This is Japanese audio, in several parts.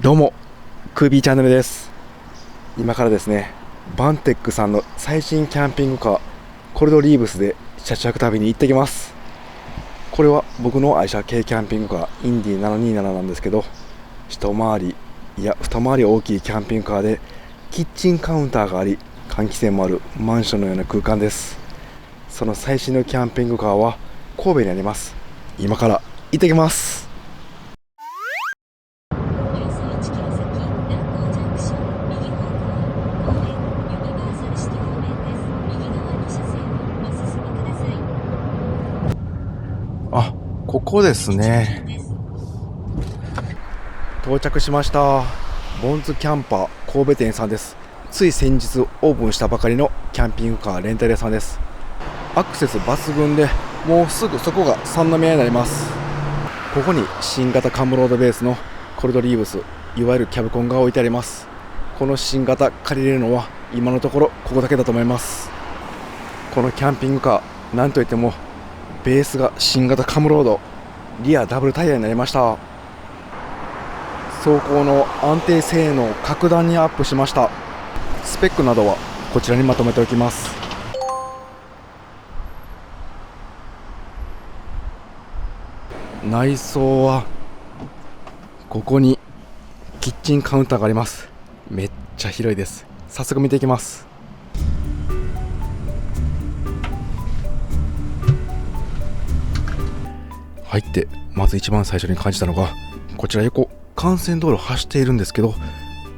どうも、クービーチャンネルです。今からですね、バンテックさんの最新キャンピングカーコルドリーブスで車中旅に行ってきます。これは僕の愛車軽キャンピングカーインディ727なんですけど、一回りいや二回り大きいキャンピングカーでキッチンカウンターがあり、換気扇もあるマンションのような空間です。その最新のキャンピングカーは神戸にあります。今から行ってきます。あ、ここですね。到着しました。ボンズキャンパー神戸店さんです。つい先日オープンしたばかりのキャンピングカーレンタル屋さんです。アクセス抜群で、もうすぐそこが三宮になります。ここに新型カムロードベースのコルドリーブス、いわゆるキャブコンが置いてあります。この新型借りれるのは今のところここだけだと思います。このキャンピングカー、なんといってもベースが新型カムロード、リアダブルタイヤになりました。走行の安定性能格段にアップしました。スペックなどはこちらにまとめておきます。内装はここにキッチンカウンターがあります。めっちゃ広いです。早速見ていきます。入ってまず一番最初に感じたのが、こちら横幹線道路走っているんですけど、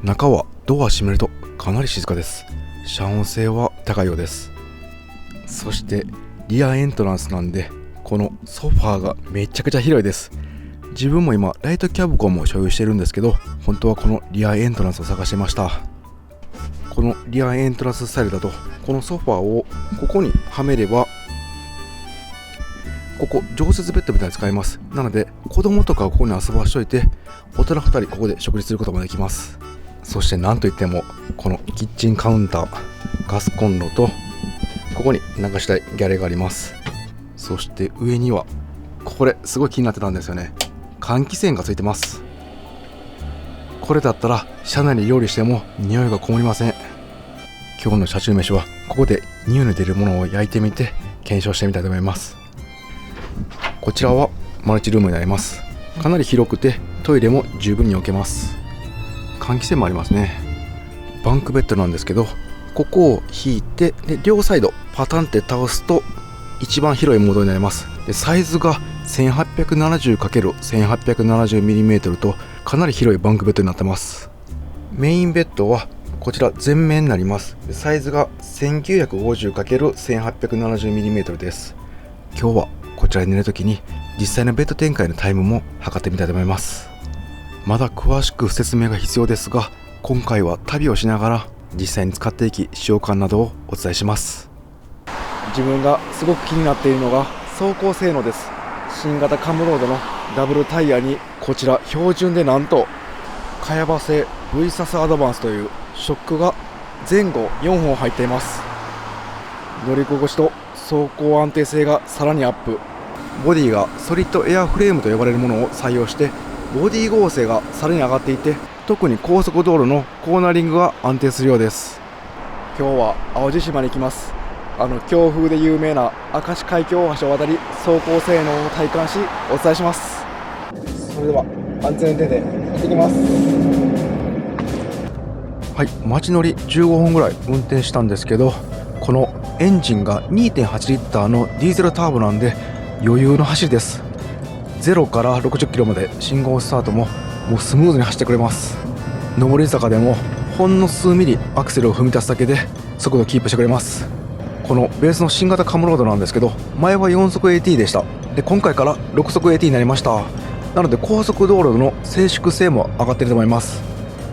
中はドア閉めるとかなり静かです。遮音性は高いようです。そしてリアエントランスなんで、このソファーがめちゃくちゃ広いです。自分も今ライトキャブコンも所有しているんですけど、本当はこのリアエントランスを探してました。このリアエントランススタイルだと、このソファーをここにはめれば、ここ常設ベッドみたいに使えます。なので子供とかをここに遊ばしといて、大人2人ここで食事することもできます。そしてなんといってもこのキッチンカウンター、ガスコンロとここに流したいギャレがあります。そして上にはこれすごい気になってたんですよね、換気扇がついてます。これだったら車内に料理しても匂いがこもりません。今日の車中飯はここで匂いの出るものを焼いてみて検証してみたいと思います。こちらはマルチルームになります。かなり広くてトイレも十分に置けます。換気扇もありますね。バンクベッドなんですけど、ここを引いて、で両サイドパタンって倒すと一番広いモードになります。でサイズが 1870×1870mm とかなり広いバンクベッドになってます。メインベッドはこちら全面になります。でサイズが 1950×1870mm です。今日はこちらに寝るときに実際のベッド展開のタイムも測ってみたいと思います。まだ詳しく説明が必要ですが、今回は旅をしながら実際に使っていき、使用感などをお伝えします。自分がすごく気になっているのが走行性能です。新型カムロードのダブルタイヤにこちら標準でなんとかやばせ V サスアドバンスというショックが前後4本入っています。乗り心地と走行安定性がさらにアップ。ボディがソリッドエアフレームと呼ばれるものを採用して、ボディ剛性がさらに上がっていて、特に高速道路のコーナリングが安定するようです。今日は淡路島に行きます。強風で有名な明石海峡大橋を渡り、走行性能を体感しお伝えします。それでは安全運転で行ってきます。はい、街乗り15分ぐらい運転したんですけど、このエンジンが 2.8 リッターのディーゼルターボなんで余裕の走りです。0から60キロまで信号スタートもうスムーズに走ってくれます。上り坂でもほんの数ミリアクセルを踏み出すだけで速度をキープしてくれます。このベースの新型カムロードなんですけど、前は4速 AT でした。で今回から6速 AT になりました。なので高速道路の静粛性も上がっていると思います。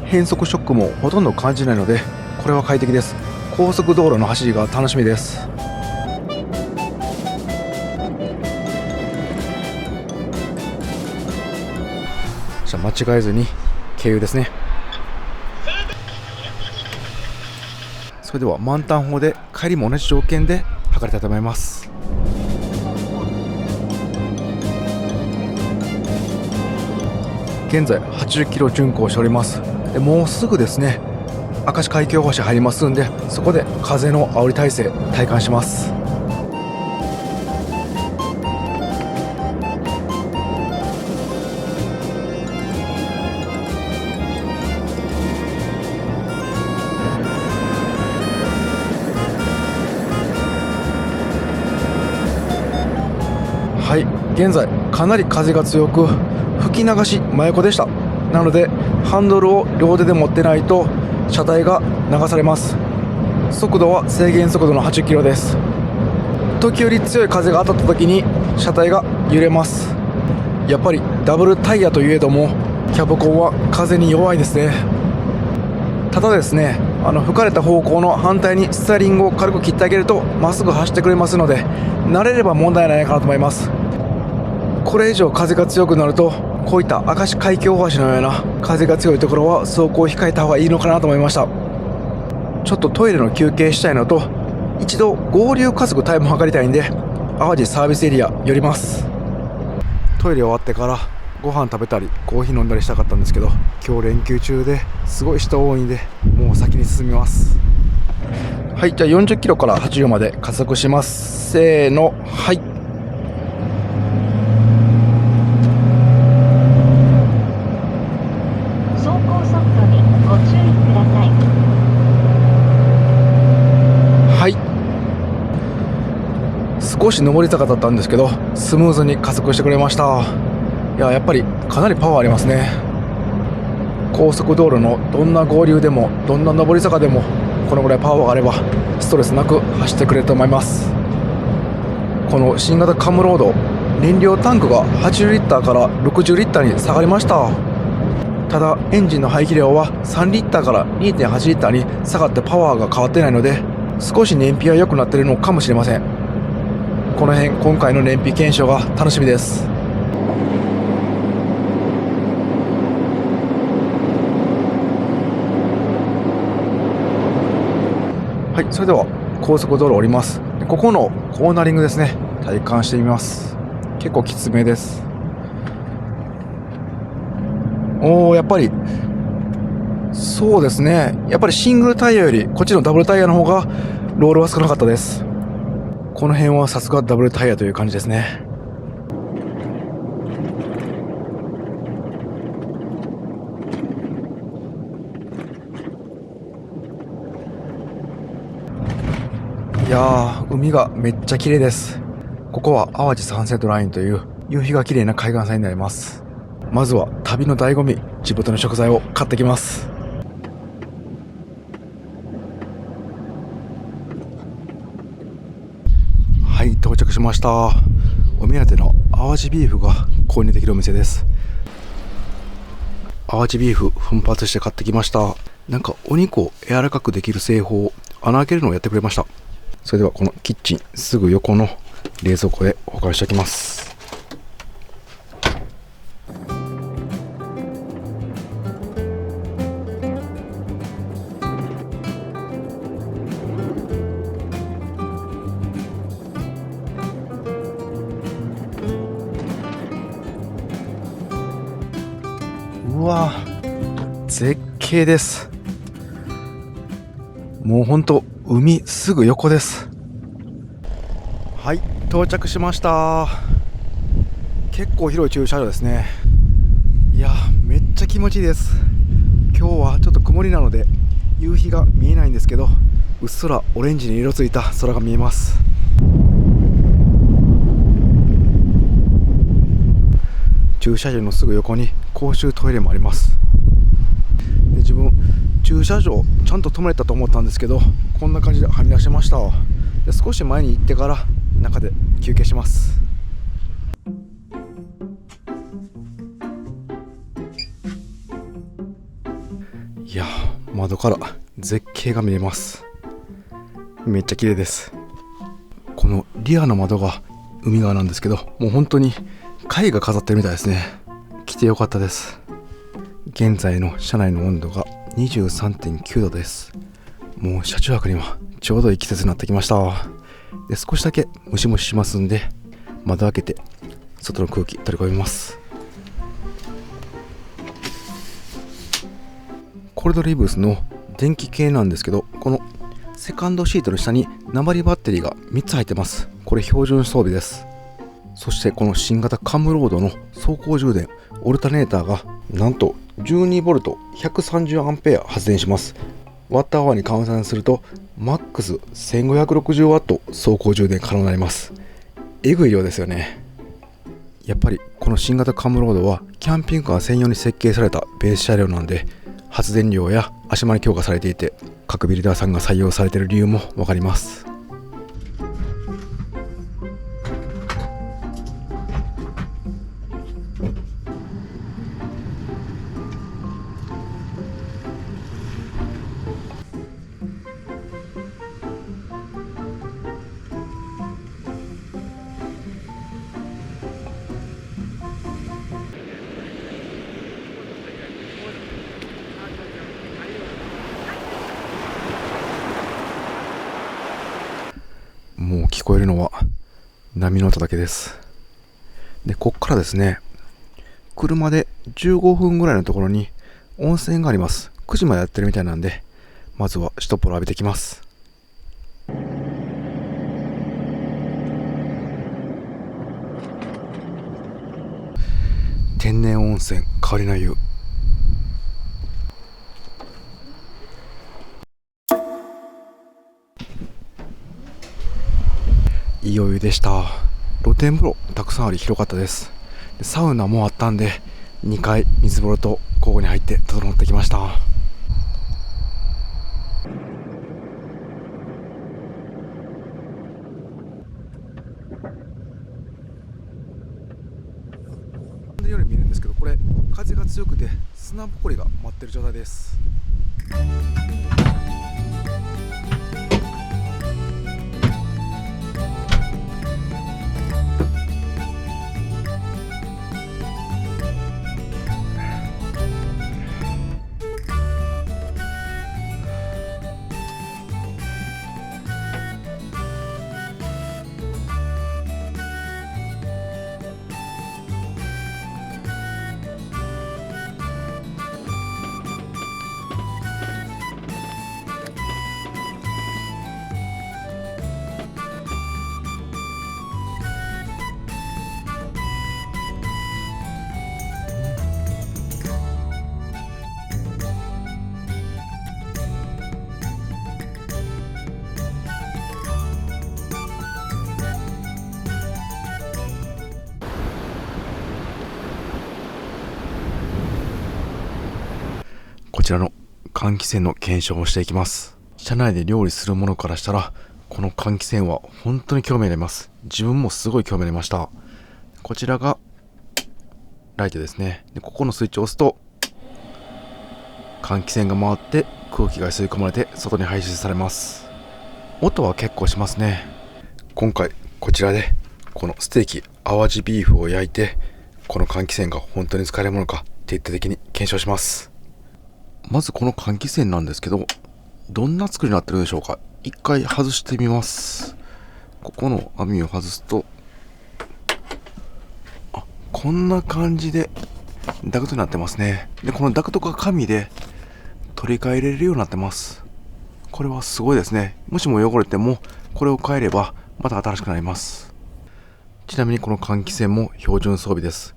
変速ショックもほとんど感じないので、これは快適です。高速道路の走りが楽しみです。じゃあ間違えずに経由ですね。それでは満タン砲で帰りも同じ条件で測りたいと思います。現在80キロ巡航しております。でもうすぐですね、明石海峡大橋入りますんで、そこで風の煽り体制体感します。はい、現在かなり風が強く、吹き流し真横でした。なのでハンドルを両手で持ってないと車体が流されます。速度は制限速度の80キロです。時折強い風が当たった時に車体が揺れます。やっぱりダブルタイヤといえどもキャブコンは風に弱いですね。ただですね、吹かれた方向の反対にステアリングを軽く切ってあげるとまっすぐ走ってくれますので、慣れれば問題ないかなと思います。これ以上風が強くなると、こういった明石海峡大橋のような風が強いところは走行を控えた方がいいのかなと思いました。ちょっとトイレの休憩したいのと、一度合流加速タイムを測りたいんで淡路サービスエリア寄ります。トイレ終わってからご飯食べたりコーヒー飲んだりしたかったんですけど、今日連休中ですごい人多いんで、もう先に進みます。はい、じゃあ40キロから80まで加速します。せーの、はい。走行速度にご注意ください。はい、少し上り坂だったんですけどスムーズに加速してくれました。やっぱりかなりパワーありますね。高速道路のどんな合流でもどんな上り坂でもこのぐらいパワーがあればストレスなく走ってくれると思います。この新型カムロード、燃料タンクが80リッターから60リッターに下がりました。ただエンジンの排気量は3リッターから 2.8 リッターに下がってパワーが変わってないので、少し燃費は良くなっているのかもしれません。この辺今回の燃費検証が楽しみです。はい、それでは高速道路降ります。ここのコーナリングですね、体感してみます。結構きつめです。やっぱりそうですね、やっぱりシングルタイヤよりこっちのダブルタイヤの方がロールは少なかったです。この辺はさすがダブルタイヤという感じですね。いやー、海がめっちゃ綺麗です。ここは淡路サンセットラインという夕日が綺麗な海岸線になります。まずは旅の醍醐味、地元の食材を買ってきます。はい、到着しました。お目当ての淡路ビーフが購入できるお店です。淡路ビーフ奮発して買ってきました。なんかお肉を柔らかくできる製法、穴開けるのをやってくれました。それではこのキッチンすぐ横の冷蔵庫で保管しておきます。うわ、絶景です。もうほんと海すぐ横です。はい、到着しました。結構広い駐車場ですね。いや、めっちゃ気持ちいいです。今日はちょっと曇りなので夕日が見えないんですけど、うっすらオレンジに色ついた空が見えます。駐車場のすぐ横に公衆トイレもあります。で、自分駐車場ちゃんと止めたと思ったんですけど、こんな感じではみ出してました。で、少し前に行ってから中で休憩します。いや、窓から絶景が見れます。めっちゃ綺麗です。このリアの窓が海側なんですけど、もう本当に貝が飾ってるみたいですね。来てよかったです。現在の車内の温度が 23.9 度です。もう車中泊にはちょうどいい季節になってきました。で、少しだけムシムシしますんで、窓開けて外の空気取り込みます。コルドリブスの電気系なんですけど、このセカンドシートの下に鉛バッテリーが3つ入ってます。これ標準装備です。そしてこの新型カムロードの走行充電オルタネーターがなんと 12V130A 発電します。ワットアワーに換算するとマックス 1560W 走行充電可能になります。えぐい量ですよね。やっぱりこの新型カムロードはキャンピングカー専用に設計されたベース車両なんで、発電量や足回り強化されていて、各ビルダーさんが採用されている理由もわかります。もう聞こえるのは波の音だけです。で、こっからですね、車で15分ぐらいのところに温泉があります。9時までやってるみたいなんで、まずは一風呂浴びてきます。天然温泉変わりの湯。いいお湯でした。露天風呂たくさんあり広かったです。サウナもあったんで、2回水風呂と交互に入って整ってきました。ように見えるんですけど、これ風が強くて砂ぼこりが舞ってる状態です。こちらの換気扇の検証をしていきます。車内で料理するものからしたら、この換気扇は本当に興味あります。自分もすごい興味ありました。こちらがライトですね。で、ここのスイッチを押すと換気扇が回って空気が吸い込まれて外に排出されます。音は結構しますね。今回こちらでこのステーキ淡路ビーフを焼いて、この換気扇が本当に使えるものか徹底的に検証します。まずこの換気扇なんですけど、どんな作りになってるでしょうか。一回外してみます。ここの網を外すと、こんな感じでダクトになってますね。で、このダクトが紙で取り替えれるようになってます。これはすごいですね。もしも汚れてもこれを変えればまた新しくなります。ちなみにこの換気扇も標準装備です。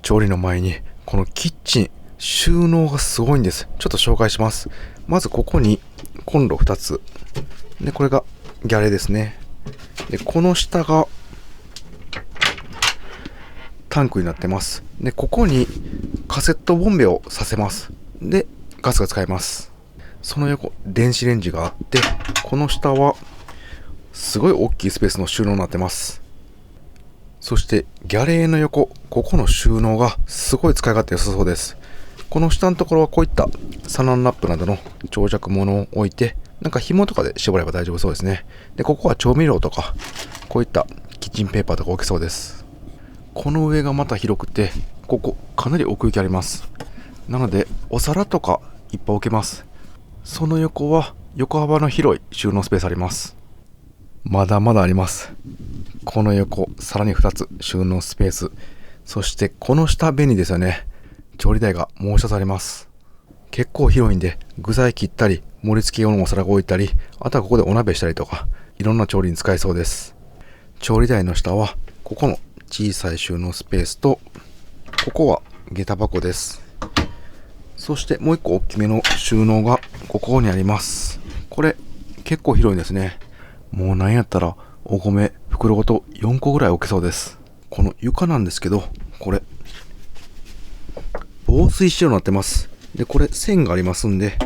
調理の前にこのキッチン収納がすごいんです。ちょっと紹介します。まずここにコンロ2つで、これがギャレですね。で、この下がタンクになってます。で、ここにカセットボンベをさせます。で、ガスが使えます。その横電子レンジがあって、この下はすごい大きいスペースの収納になってます。そしてギャレーの横、ここの収納がすごい使い勝手良さそうです。この下のところはこういったサランラップなどの長尺物を置いて、なんか紐とかで絞れば大丈夫そうですね。で、ここは調味料とかこういったキッチンペーパーとか置けそうです。この上がまた広くて、ここかなり奥行きあります。なのでお皿とかいっぱい置けます。その横は横幅の広い収納スペースあります。まだまだあります。この横さらに2つ収納スペース、そしてこの下便利ですよね。調理台がもう一つあります。結構広いんで、具材切ったり、盛り付け用のお皿が置いたり、あとはここでお鍋したりとか、いろんな調理に使えそうです。調理台の下は、ここの小さい収納スペースと、ここは下駄箱です。そしてもう一個大きめの収納がここにあります。これ結構広いですね。もうなんやったらお米袋ごと4個ぐらい置けそうです。この床なんですけど、これ防水仕様になってます。で、これ線がありますんで、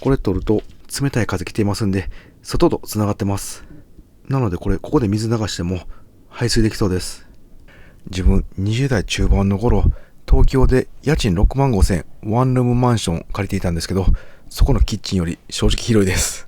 これ取ると冷たい風来ていますんで、外と繋がってます。なのでここで水流しても排水できそうです。自分20代中盤の頃、東京で家賃6万5千ワンルームマンション借りていたんですけど、そこのキッチンより正直広いです。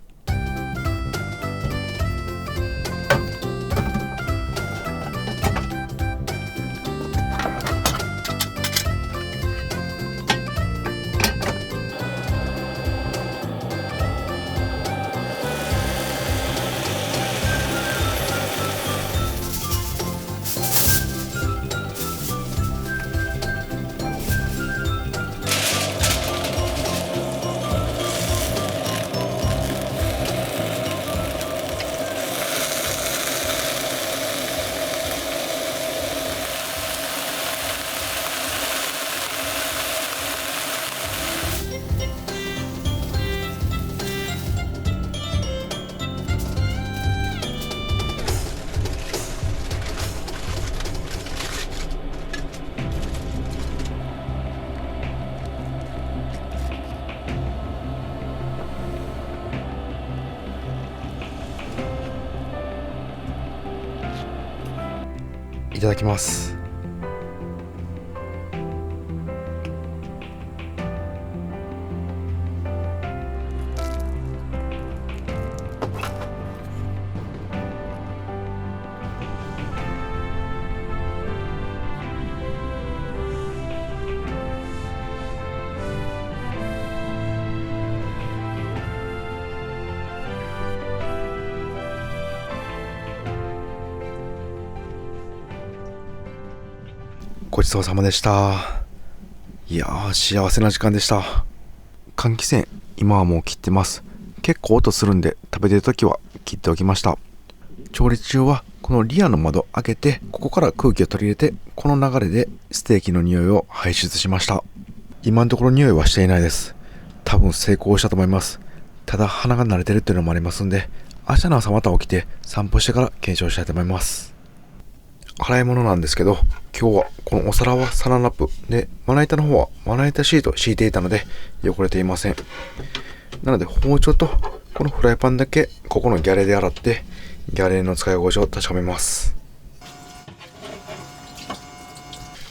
いただきます。ごちそうさまでした。いやー、幸せな時間でした。換気扇、今はもう切ってます。結構音するんで、食べてるときは切っておきました。調理中はこのリアの窓開けて、ここから空気を取り入れて、この流れでステーキの匂いを排出しました。今のところ匂いはしていないです。多分成功したと思います。ただ鼻が慣れてるっていうのもありますんで、明日の朝また起きて散歩してから検証したいと思います。洗い物なんですけど、今日はこのお皿はサランラップで、まな板の方はまな板シートを敷いていたので汚れていません。なので包丁とこのフライパンだけここのギャレで洗って、ギャレの使い心地を確かめます。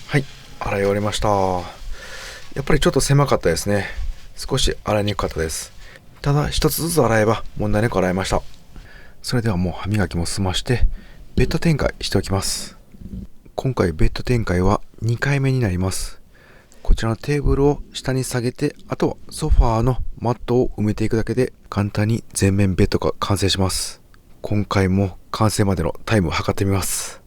はい、洗い終わりました。やっぱりちょっと狭かったですね。少し洗いにくかったです。ただ一つずつ洗えば問題なく洗えました。それではもう歯磨きも済ましてベッド展開しておきます。今回ベッド展開は2回目になります。こちらのテーブルを下に下げて、あとはソファーのマットを埋めていくだけで簡単に全面ベッドが完成します。今回も完成までのタイムを測ってみます。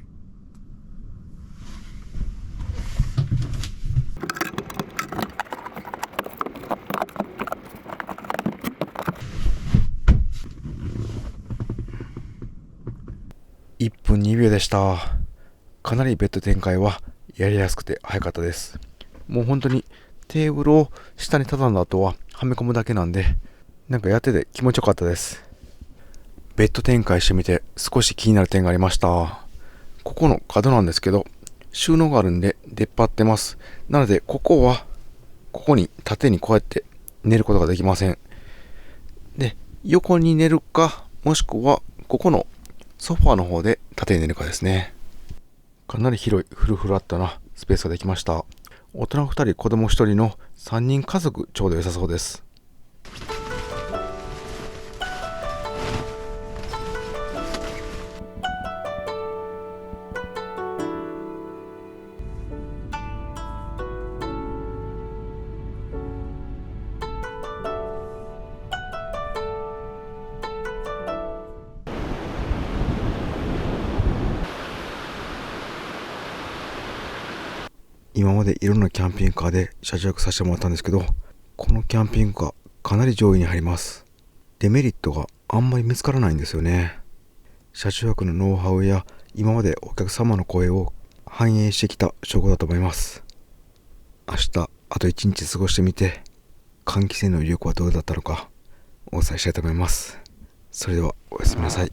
1分2秒でした。かなりベッド展開はやりやすくて早かったです。もう本当にテーブルを下に畳んだ後ははめ込むだけなんで、なんかやってて気持ちよかったです。ベッド展開してみて少し気になる点がありました。ここの角なんですけど、収納があるんで出っ張ってます。なのでここに縦にこうやって寝ることができません。で、横に寝るか、もしくはここのソファーの方で縦に寝るかですね。かなり広いフルフルあったなスペースができました。大人2人子供1人の3人家族ちょうど良さそうです。今までいろんなキャンピングカーで車中泊させてもらったんですけど、このキャンピングカーかなり上位に入ります。デメリットがあんまり見つからないんですよね。車中泊のノウハウや今までお客様の声を反映してきた証拠だと思います。明日あと1日過ごしてみて換気扇の威力はどうだったのかお伝えしたいと思います。それではおやすみなさい。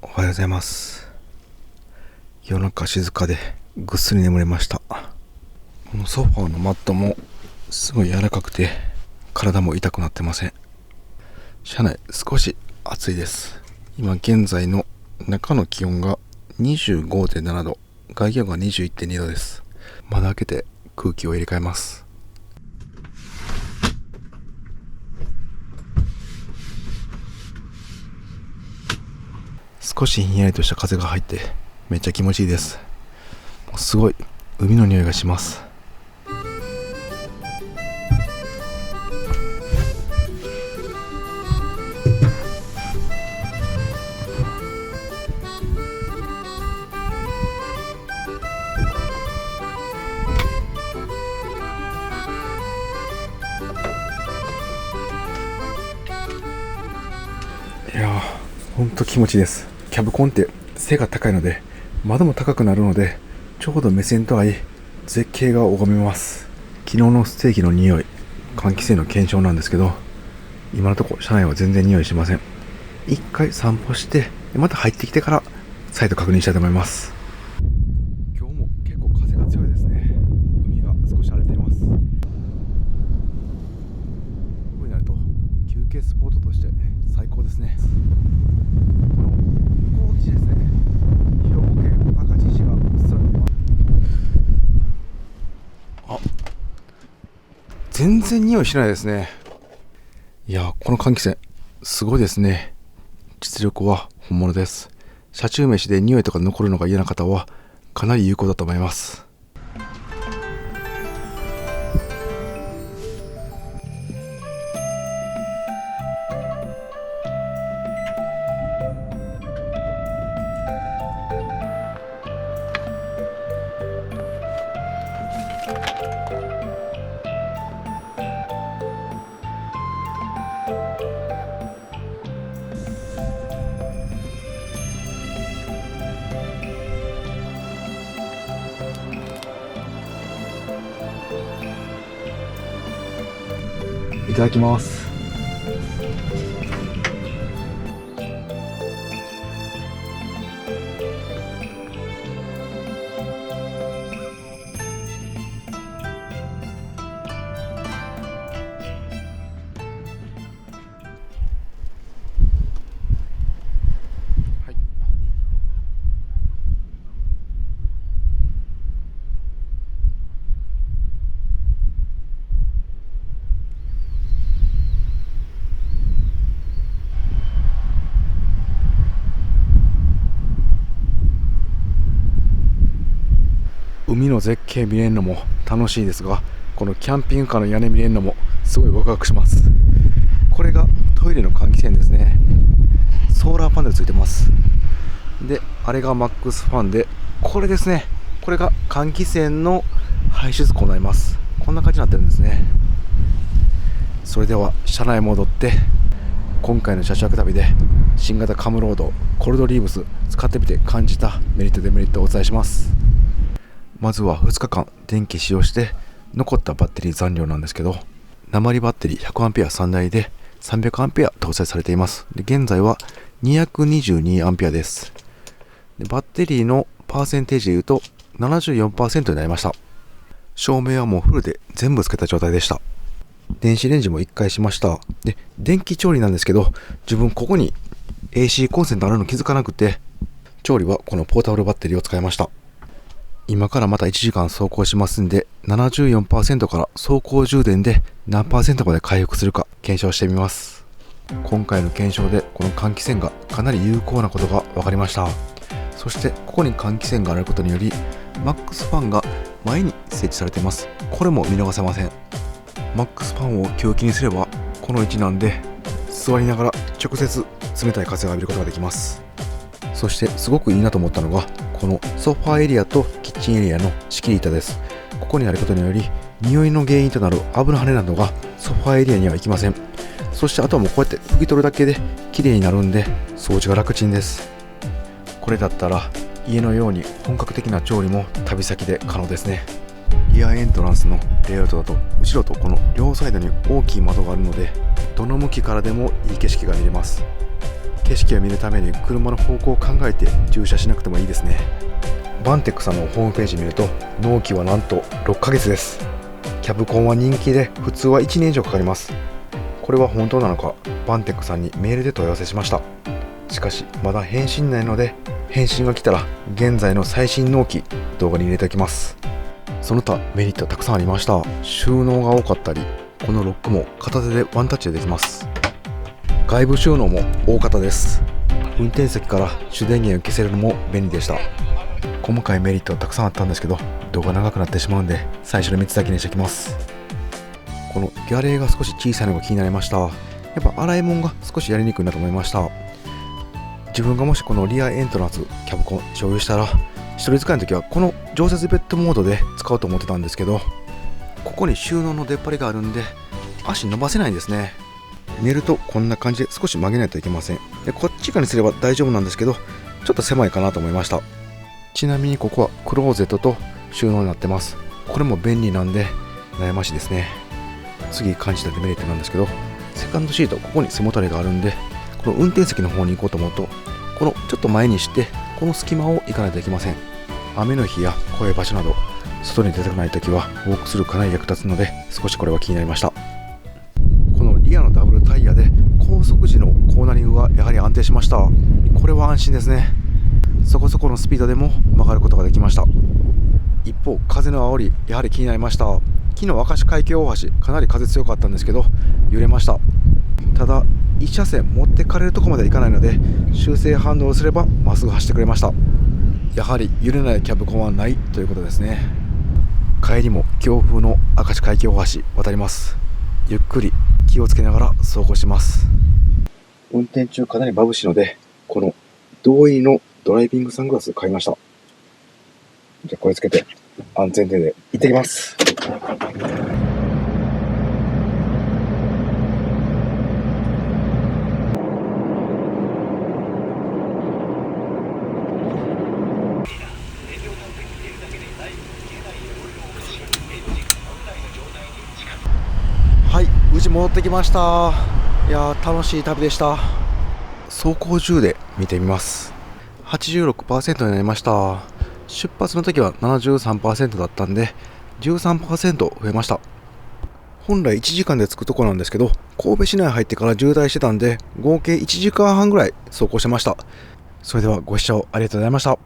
おはようございます。夜中静かでぐっすり眠れました。このソファーのマットもすごい柔らかくて体も痛くなってません。車内少し暑いです。今現在の中の気温が 25.7 度、外気温が 21.2 度です。窓開けて空気を入れ替えます。少しひんやりとした風が入ってめっちゃ気持ちいいです。すごい海の匂いがします。いやー、ほんと気持ちいいです。キャブコンって背が高いので窓も高くなるのでちょうど目線と合い絶景が拝めます。昨日のステーキの匂い、換気扇の検証なんですけど、今のところ車内は全然匂いしません。一回散歩してまた入ってきてから再度確認したいと思います。今日も結構風が強いですね。海が少し荒れています。こうなると休憩スポットとして最高ですね。この向こう岸ですね。兵庫県明石市がうっすら見えます。あ、全然匂いしないですね。いや、この換気扇すごいですね。実力は本物です。車中飯で匂いとか残るのが嫌な方はかなり有効だと思います。いただきます。はい、海の絶景見れるのも楽しいですが、このキャンピングカーの屋根見れるのもすごいワクワクします。これがトイレの換気扇ですね。ソーラーパネルついてます。で、あれがマックスファンで、これですね。これが換気扇の排出口になります。こんな感じになってるんですね。それでは車内戻って、今回の車中泊旅で新型カムロードコルドリーブス使ってみて感じたメリットデメリットをお伝えします。まずは2日間電気使用して残ったバッテリー残量なんですけど、鉛バッテリー 100A3 台で 300A 搭載されています。で、現在は 222A です。で、バッテリーのパーセンテージでいうと 74% になりました。照明はもうフルで全部つけた状態でした。電子レンジも1回しました。で、電気調理なんですけど、自分ここに AC コンセントあるの気づかなくて、調理はこのポータブルバッテリーを使いました。今からまた1時間走行しますんで、74% から走行充電で何%まで回復するか検証してみます。今回の検証でこの換気扇がかなり有効なことが分かりました。そしてここに換気扇があることにより、マックスファンが前に設置されています。これも見逃せません。マックスファンを吸気にすればこの位置なんで、座りながら直接冷たい風を浴びることができます。そしてすごくいいなと思ったのが、このソファーエリアとキッチンエリアの仕切り板です。ここにあることにより、匂いの原因となる油跳ねなどがソファーエリアには行きません。そしてあとはもうこうやって拭き取るだけで綺麗になるんで、掃除が楽ちんです。これだったら家のように本格的な調理も旅先で可能ですね。リアエントランスのレイアウトだと、後ろとこの両サイドに大きい窓があるので、どの向きからでもいい景色が見れます。景色を見るために車の方向を考えて駐車しなくてもいいですね。バンテックさんのホームページ見ると、納期はなんと6ヶ月です。キャブコンは人気で普通は1年以上かかります。これは本当なのか、バンテックさんにメールで問い合わせしました。しかしまだ返信ないので、返信が来たら現在の最新納期動画に入れておきます。その他メリットはたくさんありました。収納が多かったり、このロックも片手でワンタッチでできます。外部収納も大方です。運転席から主電源を消せるのも便利でした。細かいメリットはたくさんあったんですけど、動画長くなってしまうんで最初の3つだけにしておきます。このギャレーが少し小さいのが気になりました。やっぱ洗い物が少しやりにくいなと思いました。自分がもしこのリアエントランスキャブコン所有したら、一人使いの時はこの常設ベッドモードで使おうと思ってたんですけど、ここに収納の出っ張りがあるんで足伸ばせないんですね。寝るとこんな感じで少し曲げないといけません。でこっち側にすれば大丈夫なんですけど、ちょっと狭いかなと思いました。ちなみにここはクローゼットと収納になってます。これも便利なんで悩ましいですね。次感じたデメリットなんですけど、セカンドシートここに背もたれがあるんで、この運転席の方に行こうと思うと、このちょっと前にしてこの隙間を行かないといけません。雨の日や怖い場所など外に出たくないときはウォークスルーかなり役立つので、少しこれは気になりました。このリアのダブルタイヤで高速時のコーナリングがやはり安定しました。これは安心ですね。そこそこのスピードでも曲がることができました。一方風の煽りやはり気になりました。昨日明石海峡大橋かなり風強かったんですけど揺れました。ただ1車線持ってかれるとこまではいかないので、修正ハンドルすればまっすぐ走ってくれました。やはり揺れないキャブコンはないということですね。帰りも強風の明石海峡大橋渡ります。ゆっくり気をつけながら走行します。運転中かなり眩しいので、この銅入りのドライビングサングラス買いました。じゃあこれつけて安全点で行ってきます。はい、無事戻ってきました。いやー楽しい旅でした。走行中で見てみます。86% になりました。出発の時は 73% だったんで 13% 増えました。本来1時間で着くとこなんですけど、神戸市内入ってから渋滞してたんで合計1時間半ぐらい走行してました。それではご視聴ありがとうございました。